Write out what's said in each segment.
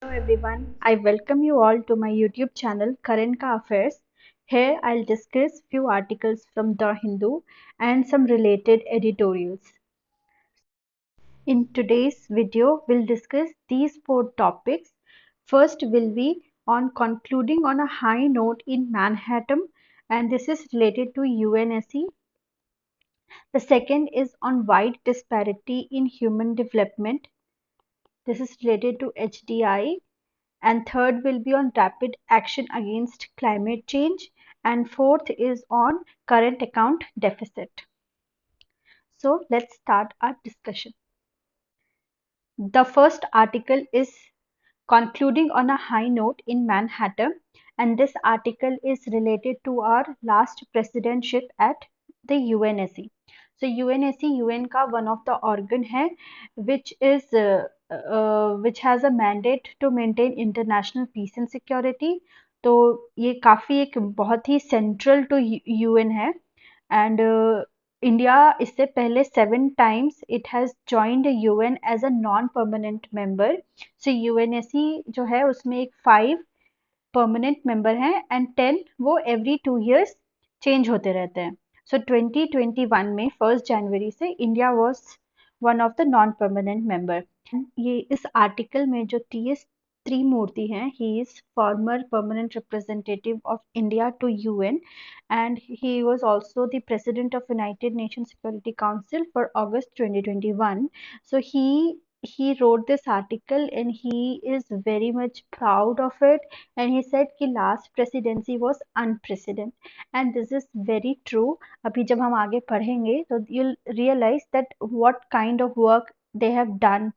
Hello everyone, I welcome you all to my YouTube channel Current Ka Affairs. Here I'll discuss few articles from The Hindu and some related editorials. In today's video, we'll discuss these four topics. First will be on concluding on a high note in Manhattan, and this is related to UNSC. The second is on wide disparity in human development. This is related to HDI. And third will be on rapid action against climate change, and fourth is on current account deficit. So let's start our discussion. The first article is concluding on a high note in Manhattan, and this article is related to our last presidentship at the UNSC. So UNSC UN का one of the organ है which has a mandate to maintain international peace and security. तो ये काफी एक बहुत ही central to UN है and India इससे पहले 7 times it has joined UN as a non-permanent member. So UNSC जो है उसमें एक 5 परमानेंट मेंबर हैं एंड 10 वो एवरी 2 years चेंज होते रहते हैं. सो 2021 में 1 जनवरी से India was one of the non permanent member. ये इस आर्टिकल में जो टीएस त्रिमूर्ति हैं, he is former permanent representative of India to UN and he was also the president of United Nations Security Council for August 2021. So he wrote this article and he is very much proud of it, and he said कि last presidency was unprecedented, and this is very true. अभी जब हम आगे पढ़ेंगे तो you'll realize that what kind of work they have done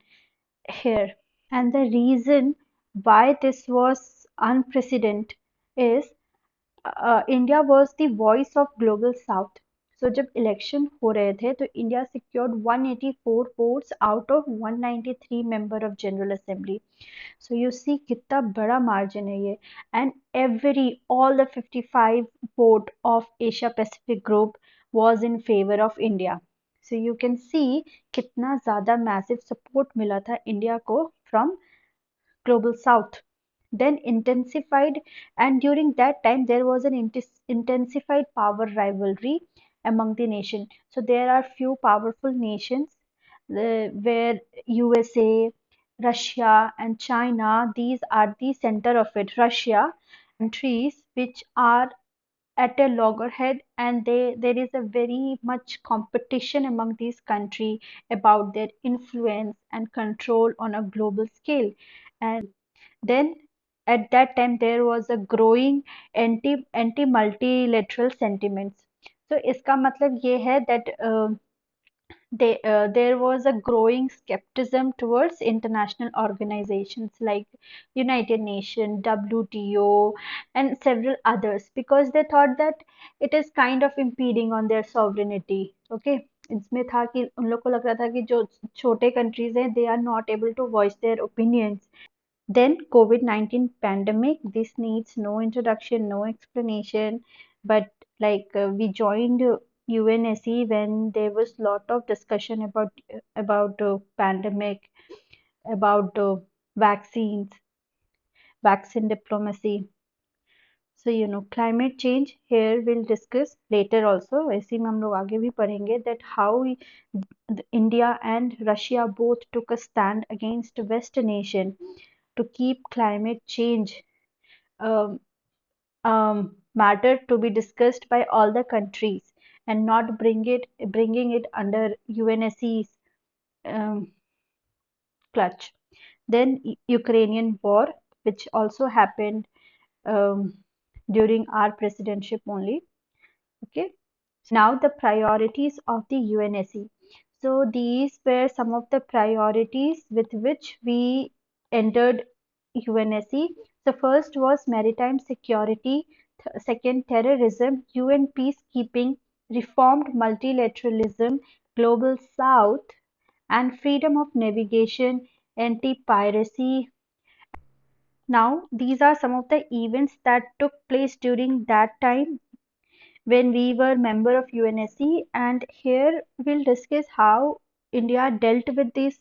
here. And the reason why this was unprecedented is India was the voice of global south. So जब election हो रहे थे तो India secured 184 votes out of 193 member of General Assembly. So you see कितना बड़ा margin है ये, and all the 55 vote of Asia Pacific group was in favor of India. So you can see कितना ज़्यादा massive support मिला था India को from global south. Then intensified, and during that time there was an intensified power rivalry among the nation. So there are few powerful nations where USA, Russia and China, these are the center of it. Russia countries which are at a loggerhead, and there is a very much competition among these countries about their influence and control on a global scale. And then at that time there was a growing anti multilateral sentiments. So इसका मतलब ये है that there was a growing skepticism towards international organizations like United Nations, WTO, and several others, because they thought that it is kind of impeding on their sovereignty. Okay, इसमें था कि उन लोग को लग रहा था कि जो छोटे कंट्रीज हैं, they are not able to voice their opinions. Then COVID-19 pandemic, this needs no introduction, no explanation, but we joined UNSC when there was lot of discussion about pandemic, about vaccines, vaccine diplomacy. So climate change here we'll discuss later also. ऐसे में हम लोग आगे भी पढ़ेंगे that how India and Russia both took a stand against West nation to keep climate change um, matter to be discussed by all the countries and not bringing it under UNSC's um, clutch. Then Ukrainian war, which also happened um, during our presidentship only. Okay. Now the priorities of the UNSC. So these were some of the priorities with which we entered UNSC. The first was maritime security, second terrorism, UN peacekeeping, reformed multilateralism, global south, and freedom of navigation, anti-piracy. Now these are some of the events that took place during that time when we were member of UNSC, and here we'll discuss how India dealt with these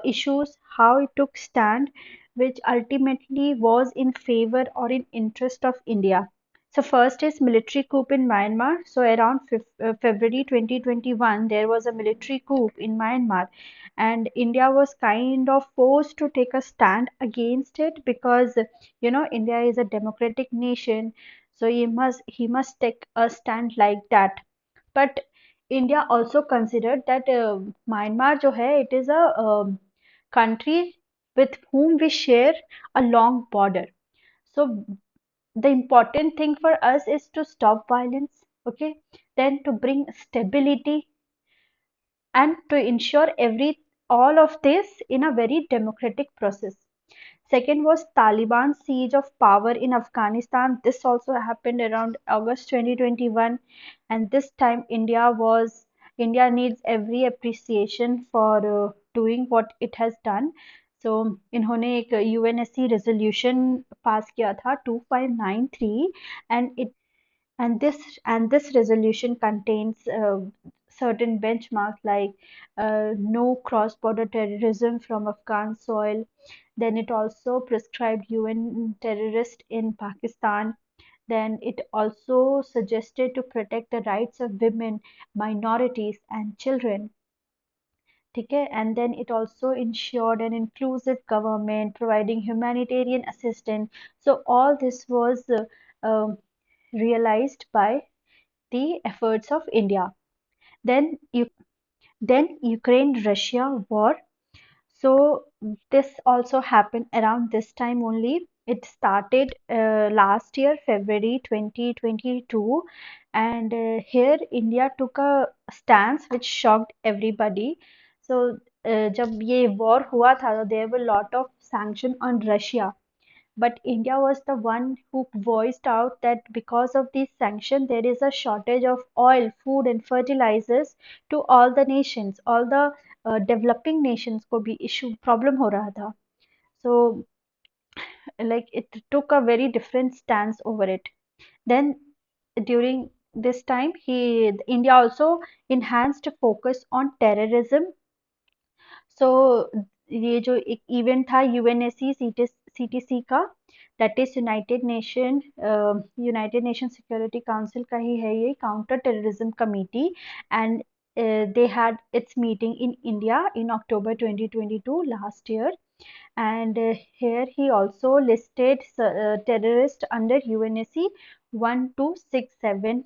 issues, how it took stand. which ultimately was in favor or in interest of India. So first is military coup in Myanmar. So around February 2021, there was a military coup in Myanmar, and India was kind of forced to take a stand against it because India is a democratic nation, so he must take a stand like that. But India also considered that Myanmar जो है, it is a country with whom we share a long border. So the important thing for us is to stop violence, okay? Then to bring stability and to ensure every all of this in a very democratic process. Second was Taliban siege of power in Afghanistan. This also happened around August 2021, and this time India needs every appreciation for doing what it has done. So इन्होंने एक UNSC resolution पास किया था 2593, and it and this resolution contains certain benchmarks like no cross-border terrorism from Afghan soil. Then it also prescribed UN terrorists in Pakistan. Then it also suggested to protect the rights of women, minorities, and children. Okay? And then it also ensured an inclusive government, providing humanitarian assistance. So all this was realized by the efforts of India. Then, then Ukraine-Russia war. So this also happened around this time only. It started last year, February 2022, and here India took a stance which shocked everybody. So जब ये war हुआ था, there were a lot of sanction on Russia, but India was the one who voiced out that because of these sanctions, there is a shortage of oil, food, and fertilizers to all the nations, all the developing nations को भी issue problem हो रहा था. So like it took a very different stance over it. Then during this time, India also enhanced focus on terrorism. सो ये जो एक event था UNSC CTC का, that is United nation security council का ही है ये counter terrorism committee, and they had its meeting in India in October 2022 last year, and here he also listed terrorists under UNSC 1267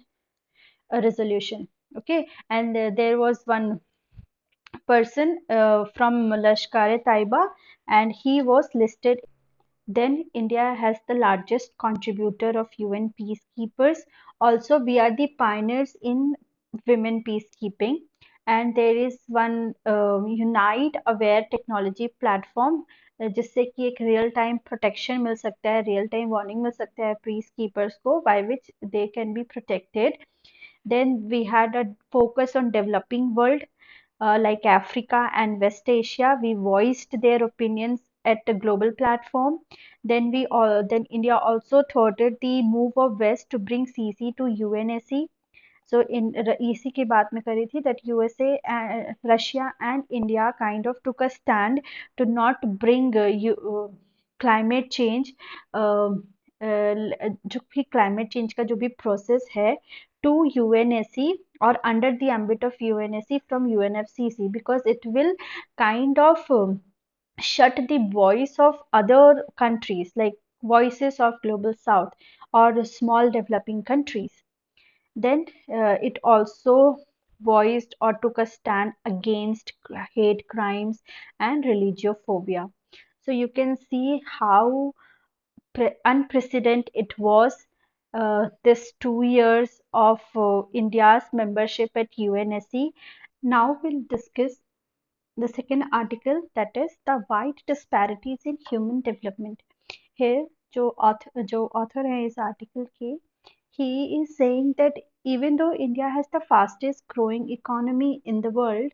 resolution. Okay, and there was one person from Lashkar-e-Taiba, and he was listed. Then India has the largest contributor of UN peacekeepers. Also, we are the pioneers in women peacekeeping. And there is one Unite Aware technology platform जिससे कि एक real time protection मिल सकता है, real time warning मिल सकता है peace keepers को, by which they can be protected. Then we had a focus on developing world like Africa and West Asia. We voiced their opinions at the global platform. Then India also thwarted the move of West to bring CC to UNSC. So in EC की बात मैं कर रही थी that USA, Russia and India kind of took a stand to not bring climate change, जो भी climate change का जो भी process है to UNSC or under the ambit of UNSC from UNFCC, because it will kind of shut the voice of other countries like voices of global south or small developing countries. Then it also voiced or took a stand against hate crimes and religiophobia. So you can see how unprecedented it was, this 2 years of India's membership at UNSC. Now we'll discuss the second article, that is the wide disparities in human development. Here जो author है इस article के, he is saying that even though India has the fastest growing economy in the world,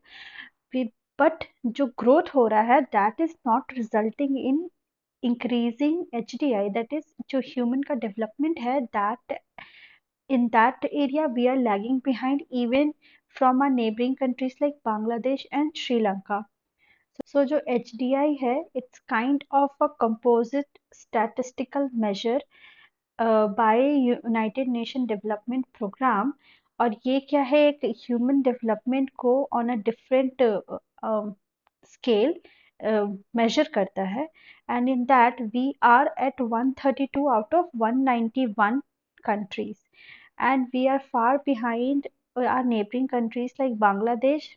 but जो growth हो रहा है, that is not resulting in increasing HDI, that is जो human का development है, that in that area we are lagging behind even from our neighboring countries like Bangladesh and Sri Lanka. सो जो HDI है, it's kind of a composite statistical measure by United Nation Development Programme. और ये क्या है, एक human development को on a different scale measure करता है। And in that we are at 132 out of 191 countries, and we are far behind our neighboring countries like Bangladesh,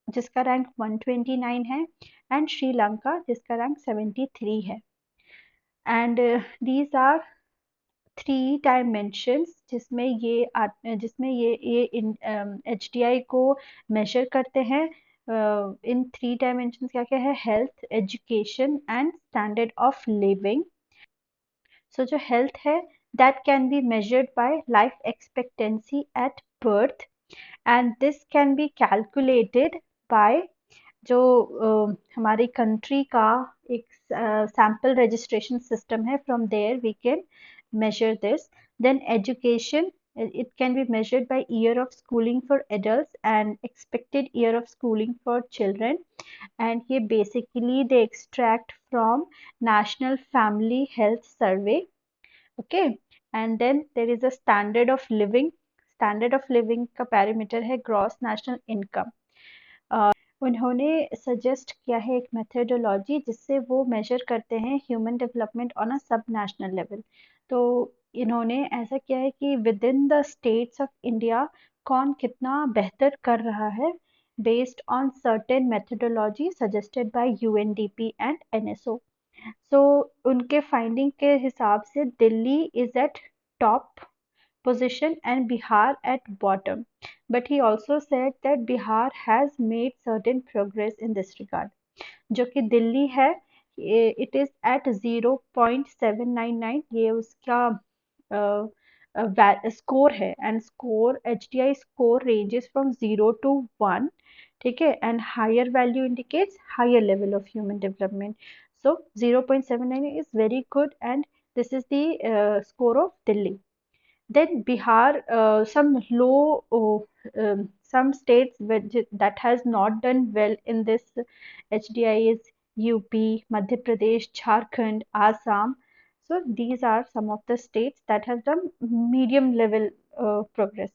जिसका rank 129 है, एंड श्रीलंका जिसका रैंक 73 है। And these are three dimensions जिसमें ये H D I को major करते हैं। In three dimensions क्या क्या है, health, education and standard of living. So जो हेल्थ है, that can be measured by life expectancy at birth, and this can be calculated by जो हमारी कंट्री का एक सैंपल रजिस्ट्रेशन सिस्टम है, from there we can measure this. Then education, it can be measured by year of schooling for adults and expected year of schooling for children. And here basically they extract from National Family Health Survey. Okay. And then there is a standard of living. Standard of living का parameter है gross national income. उन्होंने suggest किया है एक methodology जिससे वो major करते हैं ह्यूमन डेवलपमेंट ऑन अ सब नेशनल लेवल। तो इन्होंने ऐसा किया है कि within the states of India कौन कितना बेहतर कर रहा है, based on certain methodology suggested by UNDP and NSO. So उनके फाइंडिंग के हिसाब से Delhi is at top position and Bihar at bottom. But he also said that Bihar has made certain progress in this regard. जो कि दिल्ली है, it is at 0.799, ये उसका score है। And score HDI score ranges from 0 to 1, ठीक है, and higher value indicates higher level of human development. So 0.79 is very good, and this is the score of Delhi. Then Bihar, some low, some states that has not done well in this HDI is UP, Madhya Pradesh, Jharkhand, Assam. So these are some of the states that have done medium level progress.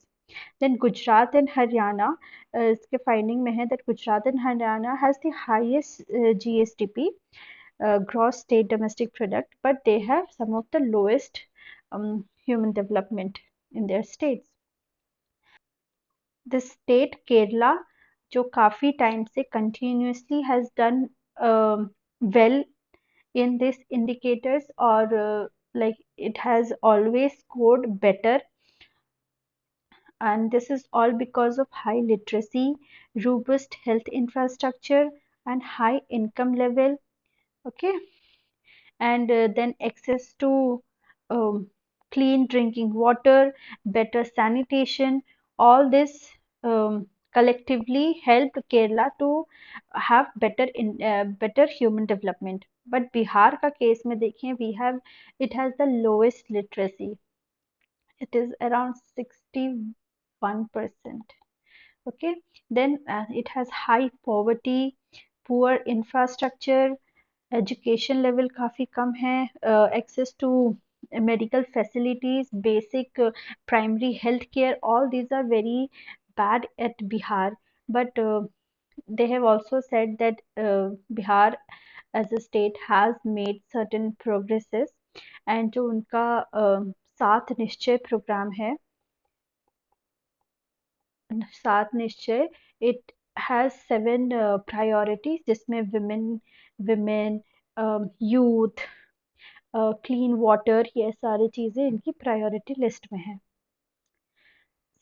Then Gujarat and Haryana, इसके finding में है that Gujarat and Haryana has the highest GSDP, gross state domestic product, but they have some of the lowest human development in their states. The state Kerala, जो काफी time से continuously has done well in these indicators, or like it has always scored better, and this is all because of high literacy, robust health infrastructure, and high income level. Okay. And then access to um, clean drinking water, better sanitation, all this collectively helped Kerala to have better human development. But Bihar का case में देखें, we have it has the lowest literacy. It is around 61%. Okay. Then it has high poverty, poor infrastructure, education level काफ़ी कम है, access to medical facilities, basic primary health care, all these are very bad at Bihar. But they have also said that Bihar as a state has made certain progresses, and जो उनका सात निश्चय programme है, सात निश्चय, it has seven priorities जिसमें women, youth, clean water, ये सारी चीज़ें इनकी प्रायोरिटी लिस्ट में है।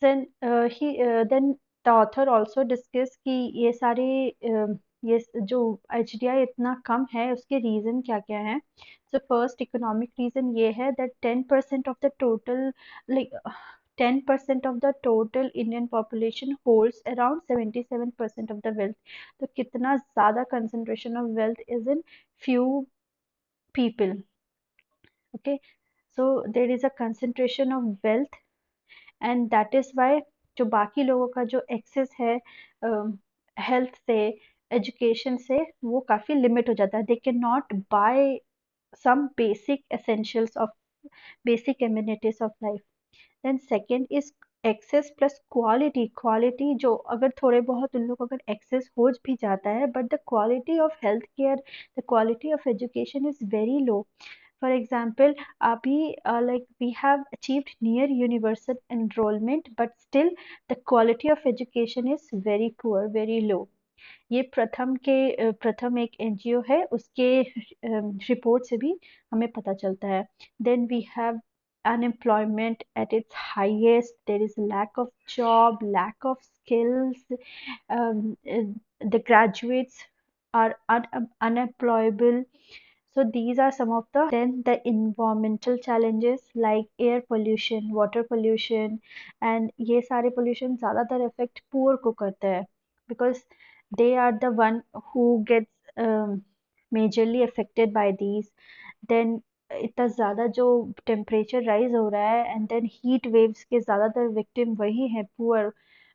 Then the author also discuss कि ये सारे ये जो HDI इतना कम है, उसके रीज़न क्या क्या हैं। सो फर्स्ट इकोनॉमिक रीज़न ये है that 10% of the total, like 10% of the total Indian population holds around 77% of the wealth. तो कितना ज़्यादा concentration of wealth is in few people. Okay, so there is a concentration of wealth, and that is why जो बाकी लोगों का जो access है health से, एजुकेशन से वो काफ़ी लिमिट हो जाता है, they can not buy some basic essentials of basic amenities of life. Then second is access plus quality. Quality जो अगर थोड़े बहुत उन लोग को अगर access हो भी जाता है, but the quality of healthcare, the quality of education is very low. For example, abhi like we have achieved near universal enrollment, but still the quality of education is very poor, very low. ये प्रथम एक NGO है, उसके report से भी हमें पता चलता है. Then we have unemployment at its highest. There is lack of job, lack of skills. The graduates are unemployable. So these are some of the. Then the environmental challenges like air pollution, water pollution, and ये सारे pollution ज़्यादातर affect poor को करते हैं, because they are the one who gets majorly affected by these. Then इतना ज़्यादा जो temperature rise हो रहा है, एंड देन हीट वेव्स के ज़्यादातर विक्टिम वही हैं, पुअर,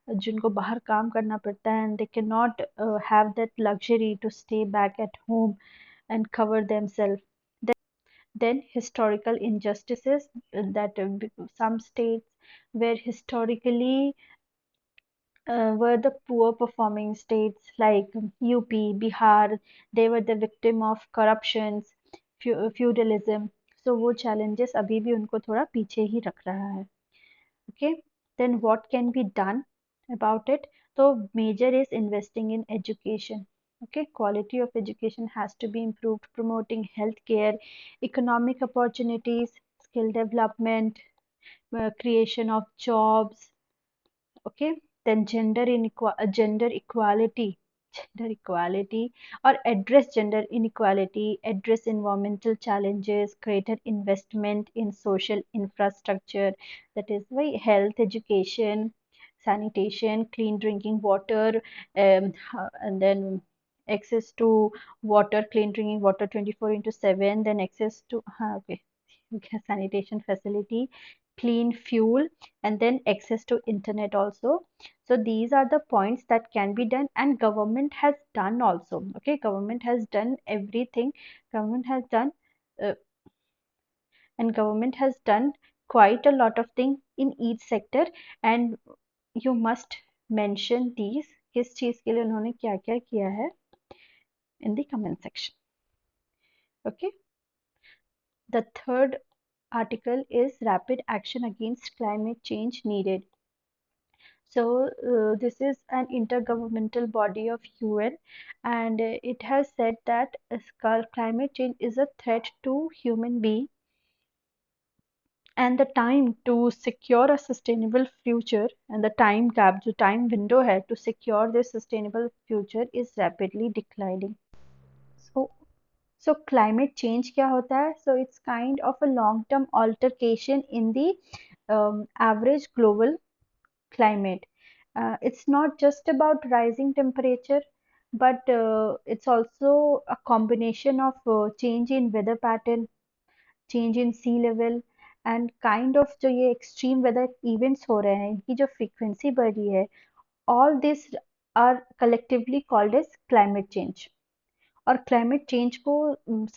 जिनको बाहर काम करना पड़ता है, and they can not have that luxury to stay back at home and cover themselves. Then historical injustices, that some states were historically were the poor performing states like UP, Bihar. They were the victim of corruptions, feudalism. So वो challenges अभी भी उनको थोड़ा पीछे ही रख रहा है. Okay, then what can be done about it? So major is investing in education. Okay, quality of education has to be improved, promoting healthcare, economic opportunities, skill development, creation of jobs. Okay, then gender equality, gender equality, or address gender inequality, address environmental challenges, greater investment in social infrastructure, that is why health, education, sanitation, clean drinking water, and then access to water, clean drinking water 24 into 7, then access to okay, sanitation facility, clean fuel, and then access to internet also. So these are the points that can be done, and government has done also. Okay, government has done everything. Government has done uh, and government has done quite a lot of things in each sector, and you must mention these, किस चीज के लिए उन्होंने क्या क्या किया है, in the comment section. Okay, the third article is rapid action against climate change needed. So this is an intergovernmental body of UN, and it has said that climate change is a threat to human being, and the time to secure a sustainable future, and the time gap, जो time window है to secure this sustainable future is rapidly declining. So climate change क्या होता है? So it's kind of a long term altercation in the average global climate. It's not just about rising temperature, but it's also a combination of change in weather pattern, change in sea level, and kind of जो ये extreme weather events हो रहे हैं, इनकी जो frequency बढ़ रही है, all these are collectively called as climate change. और क्लाइमेट चेंज को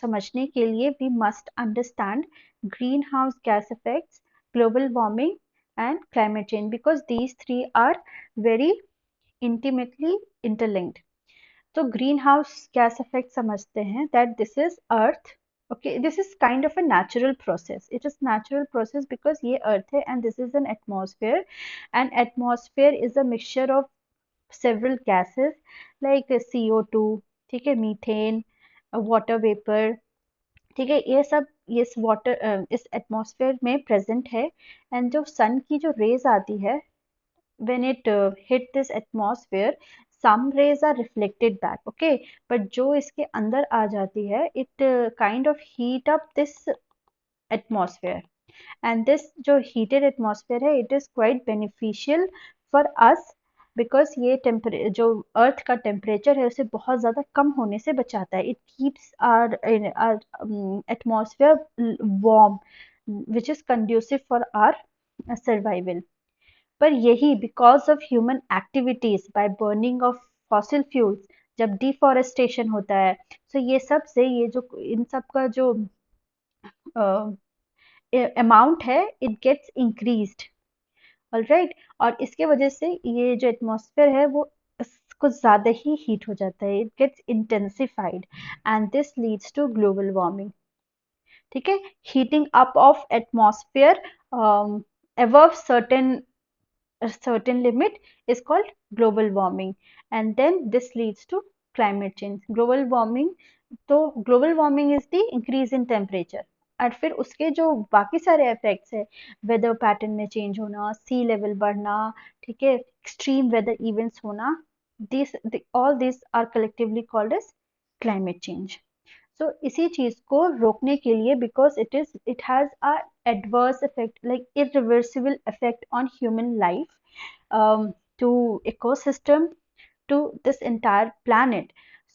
समझने के लिए we must understand green house gas effects, global warming, and climate change, because these three are very intimately interlinked. तो ग्रीन हाउस गैस इफेक्ट समझते हैं, that this is earth. Okay, this is kind of a natural process. It is natural process because ये अर्थ है, and this is an atmosphere, and atmosphere is a mixture of several gases like CO2, ठीक है, methane, water vapour, ठीक है, ये सब इस water इस एटमॉस्फेयर में प्रेजेंट है. एंड जो सन की जो रेज आती है, when it hit this atmosphere, some rays are reflected back. Okay, but जो इसके अंदर आ जाती है, it kind of heat up this atmosphere, and this जो heated atmosphere है, it is quite beneficial for us, because ये जो अर्थ का टेम्परेचर है उसे बहुत ज़्यादा कम होने से बचाता है. It keeps our atmosphere warm, which is conducive for our survival. पर यही because of human activities by burning of fossil fuels, जब डिफॉरेस्टेशन होता है, तो ये सब से ये जो इन सब का जो अमाउंट है इट गेट्स इंक्रीज्ड। ऑलराइट, और इसके वजह से ये जो एटमॉस्फेयर है वो कुछ ज़्यादा ही हीट हो जाता है, it gets intensified and this leads to global warming. ठीक है, heating up of atmosphere above certain limit is called global warming, and then this leads to climate change. Global warming, तो global warming is the increase in temperature, और फिर उसके जो बाकी सारे effects है, वेदर पैटर्न में चेंज होना, सी लेवल बढ़ना, ठीक है, एक्सट्रीम वेदर इवेंट्स होना, this all this are collectively called as climate change. So इसी चीज को रोकने के लिए, because it has a adverse effect like irreversible effect on human life, to ecosystem, to this entire planet.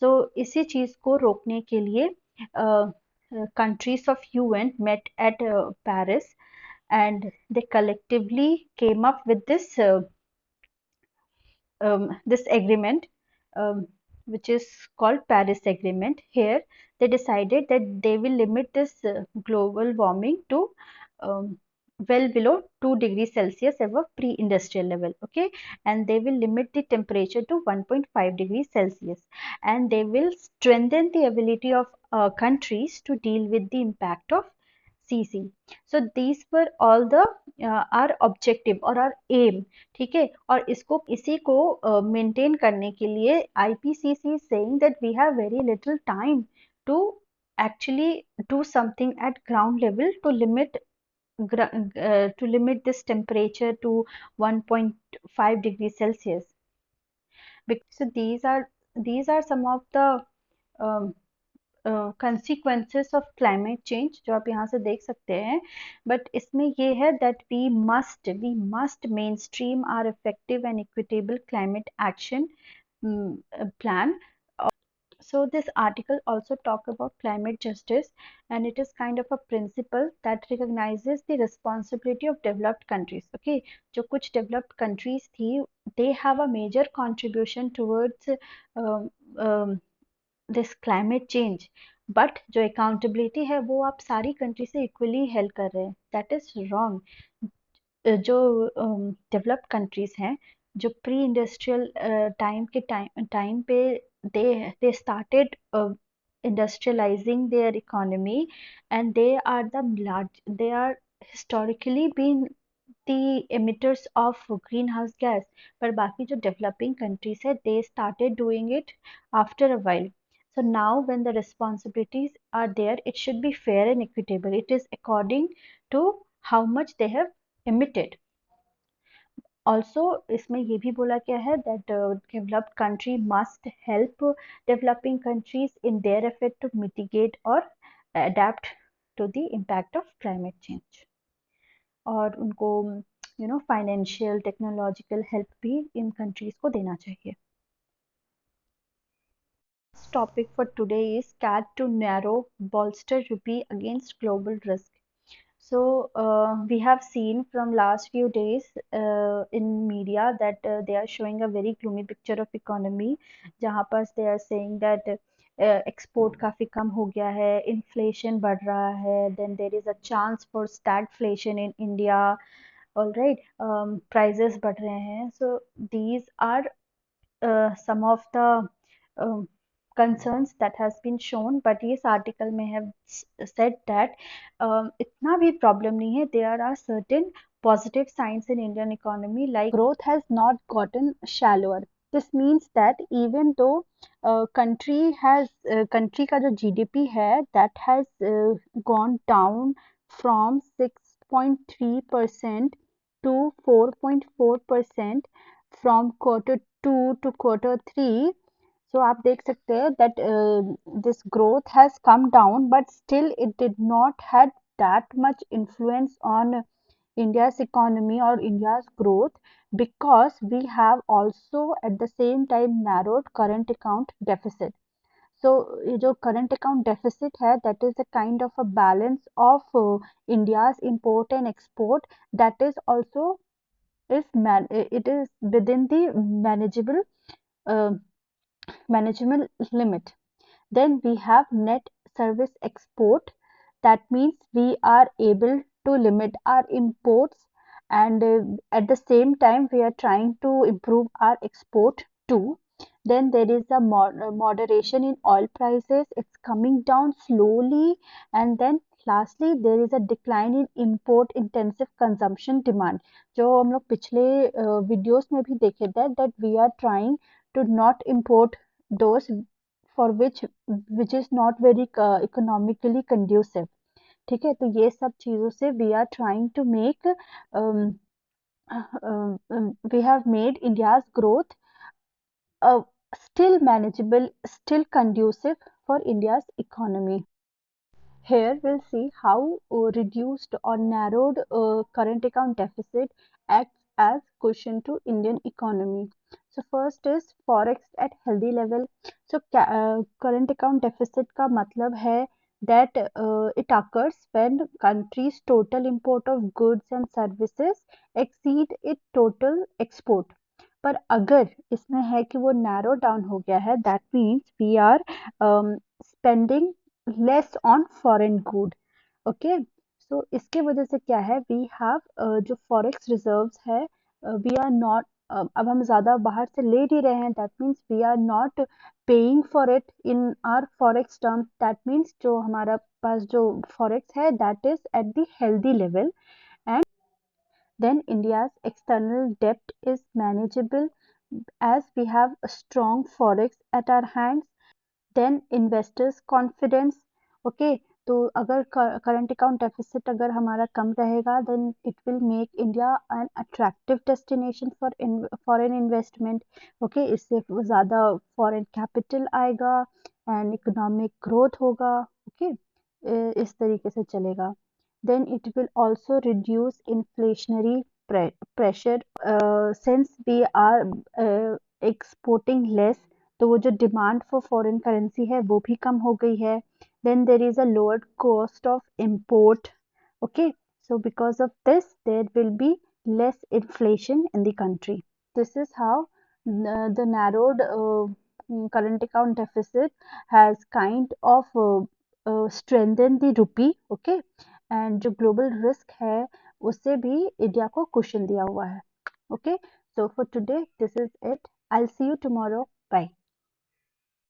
So इसी चीज को रोकने के लिए countries of UN met at Paris, and they collectively came up with this agreement, which is called Paris Agreement. Here, they decided that they will limit this global warming to well below 2 degrees Celsius above pre-industrial level. Okay, and they will limit the temperature to 1.5 degrees Celsius, and they will strengthen the ability of countries to deal with the impact of CC. So these were all the our objective और our aim. ठीक है, और इसको इसी को maintain करने के लिए IPCC is saying that we have very little time to actually do something at ground level to limit this temperature to 1.5 degrees Celsius. So these are some of the um, consequences of climate change जो आप यहाँ से देख सकते हैं, but इसमें ये है that we must mainstream our effective and equitable climate action plan. So this article also talk about climate justice, and it is kind of a principle that recognizes the responsibility of developed countries. Okay, जो कुछ developed countries थी, they have a major contribution towards um, um, this climate change, but जो accountability है वो आप सारी country से equally help कर रहे हैं, दैट इज रॉन्ग। जो डेवलप्ड कंट्रीज हैं, जो प्री इंडस्ट्रियल टाइम पे they started industrializing their economy, and they are historically been the emitters of greenhouse gas, पर बाकी जो developing countries है they started doing it after a while. So now when the responsibilities are there, it should be fair and equitable. It is according to how much they have emitted. Also इसमें ये भी बोला गया है that developed country must help developing countries in their effort to mitigate or adapt to the impact of climate change, और उनको financial technological help भी इन countries को देना चाहिए। Topic for today is cat to narrow bolster rupee against global risk. So we have seen from last few days in media that they are showing a very gloomy picture of economy, जहाँ पर they are saying that export काफी कम हो गया है, inflation बढ़ रहा है, then there is a chance for stagflation in India. All right, prices बढ़ रहे हैं. So these are some of the um, concerns that has been shown, but this article may have said that itna bhi problem nahi hai. There are certain positive signs in Indian economy, like growth has not gotten shallower. This means that even though country का जो GDP है that has gone down from 6.3% to 4.4% from quarter 2 to quarter 3. So आप देख सकते हैं that this growth has come down, but still it did not had that much influence on India's economy or India's growth, because we have also at the same time narrowed current account deficit. So ये जो current account deficit है, that is a kind of a balance of India's import and export, that is also it is within the manageable uh, management limit. Then we have net service export. That means we are able to limit our imports, and at the same time we are trying to improve our export too. Then there is a moderation in oil prices. It's coming down slowly. And then lastly there is a decline in import intensive consumption demand. जो हम लोग पिछले videos में भी देखे थे that we are trying to not import those for which is not very economically conducive. ठीक है, तो ये सब चीजों से we are trying to make we have made India's growth still manageable, still conducive for India's economy. Here we'll see how reduced or narrowed current account deficit acts as cushion to Indian economy. So first is forex at healthy level. So current account deficit का मतलब है that it occurs when country's total import of goods and services exceed its total export. पर अगर इसमें है कि वो narrow down हो गया है, that means we are spending less on foreign good. Okay, so इसके वजह से क्या है, वी हैव जो फॉरेक्स रिजर्व्स है, वी आर नॉट, अब हम ज्यादा बाहर से ले नहीं रहे हैं, that means we are not paying for it in our forex terms. That means जो हमारा पास जो फॉरेक्स है that is at the healthy level. And then India's external डेप्ट is manageable as we have a strong forex at our hands. Then investors confidence. Okay, तो अगर current account deficit अगर हमारा कम रहेगा then it will make India an attractive destination for foreign investment. Okay, इससे ज़्यादा foreign capital आएगा and economic growth होगा. ओके, इस तरीके से चलेगा. Then it will also reduce inflationary pressure. Since we are exporting less, तो वो जो डिमांड फॉर फॉरेन करेंसी है वो भी कम हो गई है. Then there is a lower cost of import. Okay, so because of this there will be less inflation in the country. This is how the narrowed current account deficit has kind of strengthened the rupee. Okay, and जो global risk है उससे भी India को cushion दिया हुआ है. Okay, so for today this is it. I'll see you tomorrow.